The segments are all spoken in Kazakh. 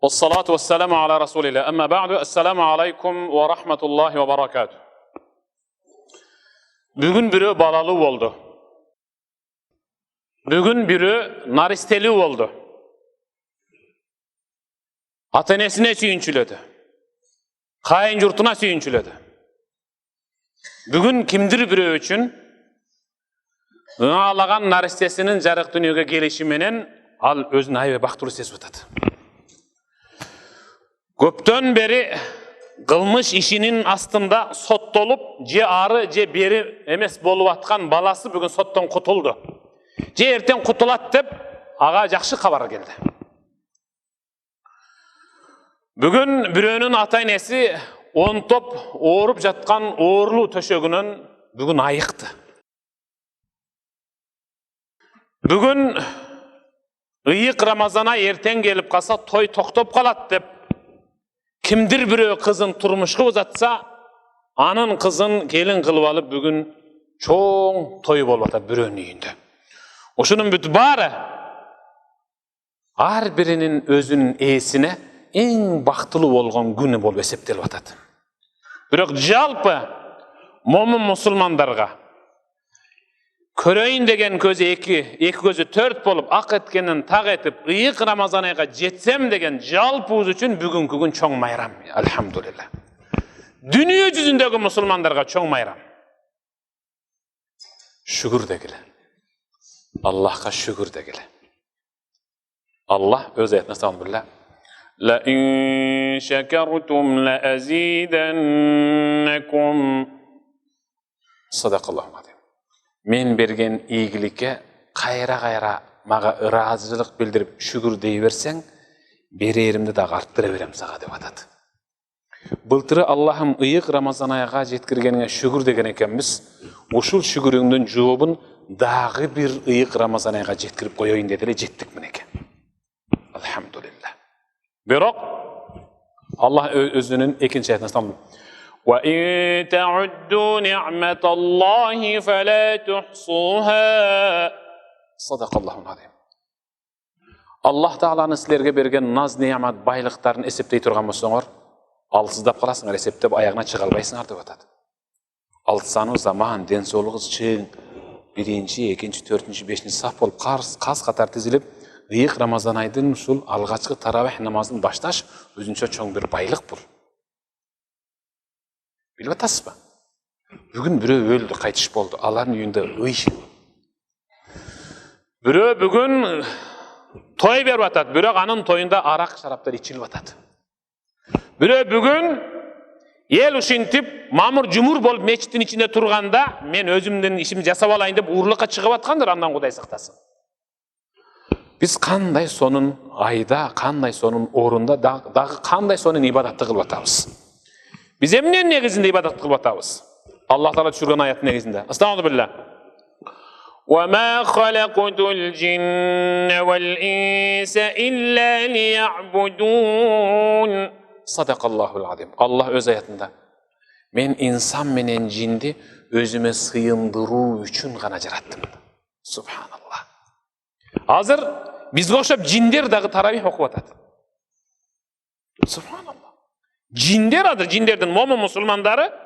Wassalatu wassalamu ala rasulillah. Amma ba'du. Assalamu alaikum wa rahmatullahi wa barakatuh. Bugün biri balalı oldu. Bugün biri naristeli oldu. Ata-enesine suyunçuledi. Kayın yurtuna suyunçuledi. Bugün kimdir biri üçün ağlagan naristesinin jarık dünyöge gelişiminin al özün ayve bakturu ses ötedi. Köptön beri kılmış işinin astında sottolup je arı je beri emes bolup atkan balası bugün sottan kutuldu. Je erten kutulat dep ağa jakşı kabar geldi. Bugün birönün ata-enesi on top oğurup jatkan oğurlu töşөгүнөн bugün ayıktı. Bugün ıyık Ramazana erten gelip kalsa toy toktop kalat dep kimdir biri kızın turmuşku uzatsa anın kızın gelin kılıp alıp bugün çoğun toy bolbata birönün uyunda. Oşunun bütü bari har birinin özünün eesine en baktılı olgan günü bolup eseptelip atat. Biroq jalpı momin musulmandarga köröyin degen közü eki gözü tört bolup ak etkenden tak etip ıyık Ramazan ayga jetsem degen jalpı üçün bugünkü gün çoң bayram. Elhamdülillah. Dünya yüzündeki musulmandarga çoң bayram. Şükür degile. Allah'a şükür degile. Allah öz ayetine estağfurullah. La in şekertum la azidennekum. Sadakallahu azim. Men bergen iyilikке kayra maga razılık bildirip şükür deyiversen bererimdi da arttıra berem saga dep atat. Былтыры Allah'ım ıyık Ramazan ayga jetkirgenine şükür degen ekenmiz. Uşul şükürüңdün жообун dagı bir ıyık Ramazan ayga jetkirip koyoyun dedile jettik mineke. Elhamdülillah. Biroq Allah özünün ikinci ayetine tamam. وَإِنْ تَعُدُّوا نِعْمَةَ اللّٰهِ فَلَا تُحْصُوهَا صَدَقَ اللّٰهُ الْعَظِيمُ. Allah Teala'nın sizlerge bergen naz nimet baylıklarını eseptey turgan bolsoňor, alsızdap kalasыңар, eseptep ayağına çıga albaysыңар dep atat. Alsanız zaman, densoğluğunuz çığın, birinci, ikinci, törtüncü, beşinci saf bolup kas katar tizilip, ıyık Ramazan aydın usul algaçkı tarawih namazını baştaş, özünçe çoң bir baylık bul. Bilip atasız mı? Bugün biri öldü, kaytış boldu. Allah'ın uyunda ıy. Biri bugün toy berip atat. Biri anın toyunda arak şaraplar içilip atat. Biri bugün el uşintip mamur cumur bolup meçitin içinde turganda men özümden işimi jasap alayın dep uğurlukka çıkıp atkandır, andan Kuday saktasın. Biz kanday sonun ayda, kanday sonun orunda, dagı kanday sonun ibadatты kılıp atabız. Biz emnen negizinde ibadat kılıp atabız. Allah Teala düşürgen ayet negizinde. Estağfirullah. وَمَا خَلَقْتُ الْجِنَّ وَالْاِنْسَ إِلَّا لِيَعْبُدُونَ Sadakallahul azim. Allah öz ayetinde. Men insan menen jindi özüme sıyındırуу üçün gana jarattım. Subhanallah. Hazır bizge okşap jinler dagı tarawih okup atat. Subhanallah. Jinler adır, jinlerden momin musulmanları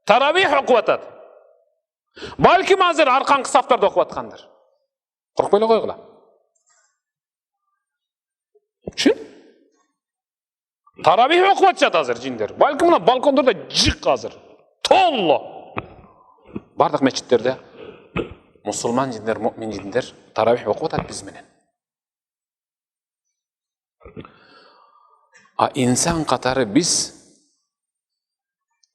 tarawih okup atat. Balkim hazır arkankı saftarda okup atkandır. Korkpayla koygula. Çün? Tarawih okup atacak hazır jinler. Balkim buna balkonlarda jık hazır. Tollo. Bardak meçitlerde musulman jinler, mu'min jinler tarawih okup atat biz menen. İnsan katarı biz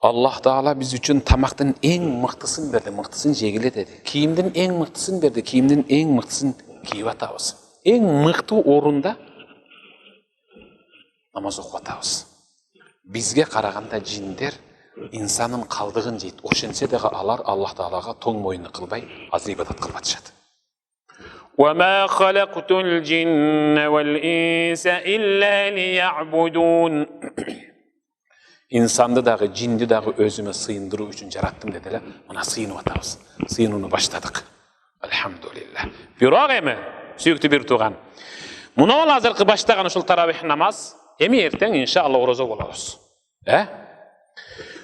Allah Teala biz üçün tamaktın en mıhtısını verdi, mıhtısını jegile dedi. Kiyimden en mıhtısını verdi, kiyimden en mıhtısını giyip atabız. En mıhtı orunda namaz okup atabız. Bizge karaganda jinler insanın kaldığın jeyt, oşense de alar Allah Teala'ga toң moyunu kılbay, az ibadat kılıp atışadı. وَمَا خَلَقْتُ الْجِنَّ وَالْاِنْسَ إِلَّا لِيَعْبُدُونَ İnsandı dağı, cindi dağı özüme sıyındıruu üçün jarattım dediler. Ona sıyınıp atabız. Sıyınunu başladık. Elhamdülillah. Biroq emi, süýüktü bir tuğan. Muna hazırkı başlagan uşul tarawih namaz, Эми эртең иншалла ораза болобуз.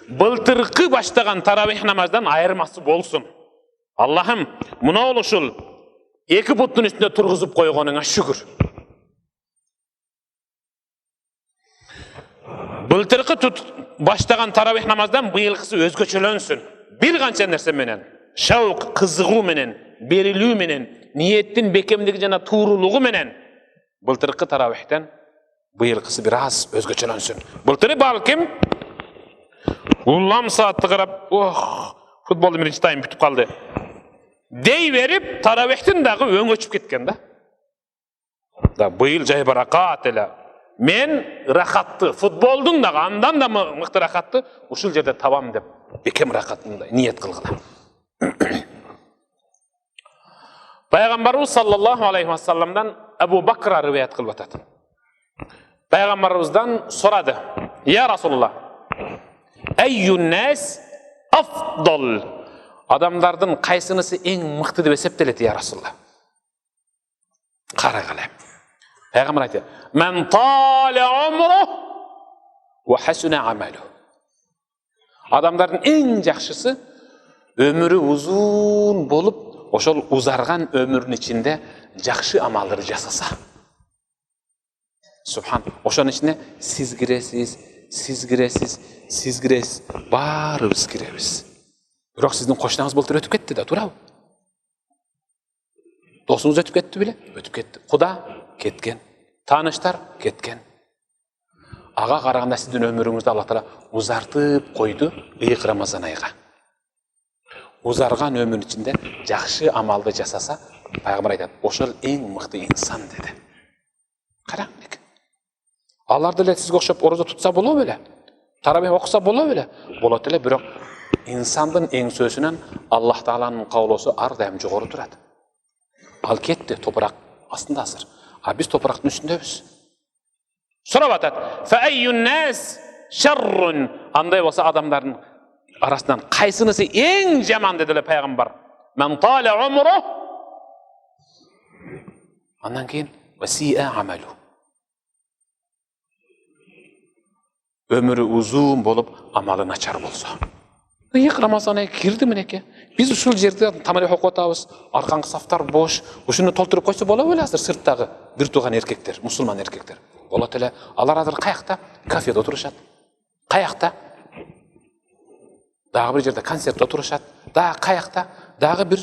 Былтыркы баштаган таравих намаздан айырмасы болсун. Аллахым, мына ушул эки буттун үстүнө тургузуп койгонуңа шүгүр. Былтыркы баштаган таравих намаздан быйылкысы өзгөчөлөнсүн. Бир канча нерсе менен, шаук, кызыгуу менен, берилүү менен, ниеттин бекемдиги жана туурулугу менен былтыркы таравихтен быйылкысы бир аз өзгөчөлөнсүн. Былтыры балким улам саатты карап, футболдун биринчи тайм бүтүп калды. Дей берип, таравихтин дагы өң өчүп кеткен да. Да быйыл жай баракат эле. Мен рахатты, футболдун дагы андан да мыкты рахатты ушул жерде табам деп бекем рахатты ниет кылгыла. Пайгамбарыбыз саллаллаху алейхи ва салламдан Абу Бакр риваят кылып атат. Пайгамбарыбыздан сурады: "Я Расулуллах, айюн нас афдал?" Адамдардын кайсынысы эң мыкты деп эсептелет, я Расулуллах? Карагыла. Пайгамбар айтты: "Мен таля умру ва хасуна амалу." Адамдардын эң жакшысы өмүрү узун болуп, ошол узарган өмүрүнүн ичинде жакшы амалдарды жасаса. Субхан. Ошонун ичине сиз киресиз, баарыбыз киребиз. Бирок сиздин кошунаңыз былтыр өтүп кетти да, туурабы? Досуңуз өтүп кетти беле? Өтүп кетти. Куда кеткен, тааныштар кеткен. Ага караганда сиздин өмүрүңүздү Аллах Таала узартып койду ыйык Рамазан айга. Узарган өмүрүнүн ичинде жакшы амалды жасаса, пайгамбар айтат, ошол эң мыкты инсан деди. Караңыз. Алар деле сизге окшоп ораза тутса болобу беле? Таравих окуса болобу беле? Болот эле, бирок инсандын эң сөзүнөн Аллах Тааланын каулосу ар дайым жогору турат. Ал кетти, топурак астында азыр. А биз топурактын үстүндөбүз. Сурап атат: "Фа айюн нас шаррун?" Андай болсо адамдардын арасынан кайсынысы эң жаман деди эле пайгамбар. "Мен таля умру." Андан кийин васиа амалу. Өмүрү узун болуп, амалы начар болсо. Ыйык Рамазан айы кирди менеке. Биз ушул жерде тамалих окуп атабыз. Аркаңкы сафтар бош. Ушуну толтуруп койсо болобу беле азыр сырттагы бир тууган эркектер, мусулман эркектер. Болот эле. Алар азыр каякта? Кафеде отурушат. Каякта? Дагы бир жерде концертте отурушат. Дагы каякта? Дагы бир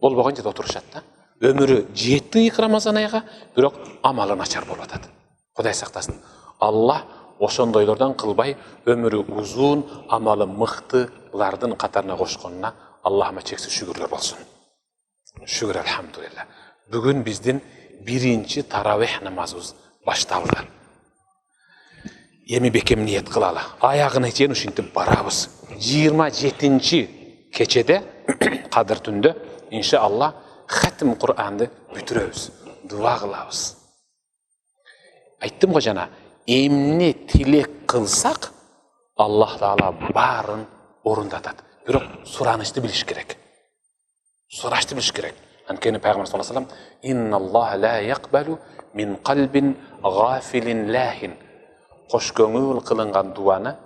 болбогон жерде отурушат да. Өмүрү жетти ыйык Рамазан айга, бирок амалы начар болуп атат. Кудай сактасын. Аллах ошондойлордон кылбай, өмүрү узун, амалы мыктылардын катарына кошконуна Аллахыма чексиз шүгүрлөр болсун. Шүгүр алхамдулилlah. Бүгүн биздин биринчи таравих намазыбыз башталды. Эми бекем ниет кылалы. Аягына чейин ушинтип барабыз. 27-чи кечеде, кадыр түндө, иншалла, хатим Кур'анды бүтүрөбүз. Дуа кылабыз. Айттым го жана, эмне тилек кылсак, Аллах Таала баарын орундатат. Бирок суранышты билиш керек. Сурашты билиш керек. Анткени пайгамбар саллаллаху алейхи ва саллям: "Инналлаха ла якбалу мин калбин гафилин лахин." Кош көңүл кылынган дуаны,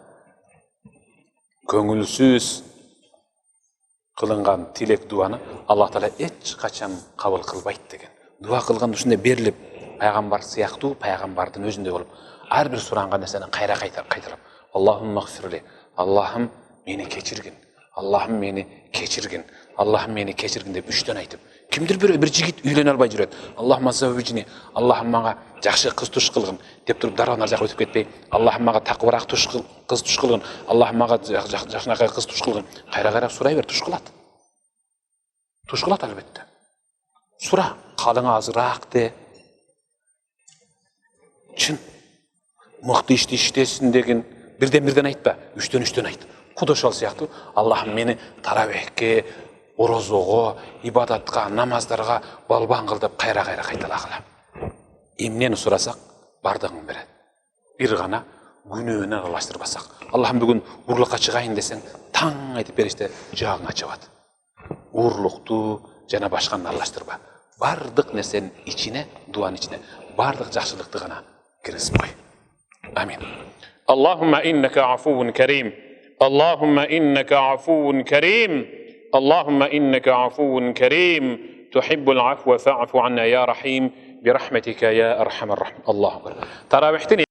көңүлсүз кылынган тилек дуаны Аллах Таала эч качан кабыл кылбайт деген. Дуа кылган ушундай берилип, пайгамбар сыяктуу пайгамбардын өзүндөй болуп, ар бир суранган нерсени кайра кайтарып, Аллахумма гфирли, Аллахым мени кечиргин, Аллахым мени кечиргин, Аллахым мени кечиргин деп үчтөн айтып, кимдир бир жигит үйлөнө албай жүрөт. Аллахумма завwijni, Аллахым мага жакшы кыз туш кылгын деп туруп дароо нар жака өтүп кетпей, Аллахым мага такыбараак кыз туш кылгын, Аллахым мага жакшынакай кыз туш кылгын. Кайра сурай бер, туш кылат. Туш кылат албетте. Сура, калың азыраак де. Чын мыкты ишти иштесин деген бирден айтпа, үчтөн айт. Кудошол сыяктуу Аллахым мени таравихке, орозого, ибадатка, намаздарга балбан кыл деп кайра кайталагыла. Эмнени сурасак, бардыгын берет. Бир гана күнөөнү аралаштырбасак. Аллахым бүгүн урлукка чыгайын десең, таң айтып бериште жагың ачабат. Урлукту жана башканы аралаштырба. Бардык нерсенин ичине, дуанын ичине бардык жакшылыкты гана киргизип кой. آمين. اللهم إنك عفو كريم، اللهم إنك عفو كريم، اللهم إنك عفو كريم تحب العفو فاعف عنا يا رحيم برحمتك يا أرحم الراحمين. الله أكبر. تراويحتني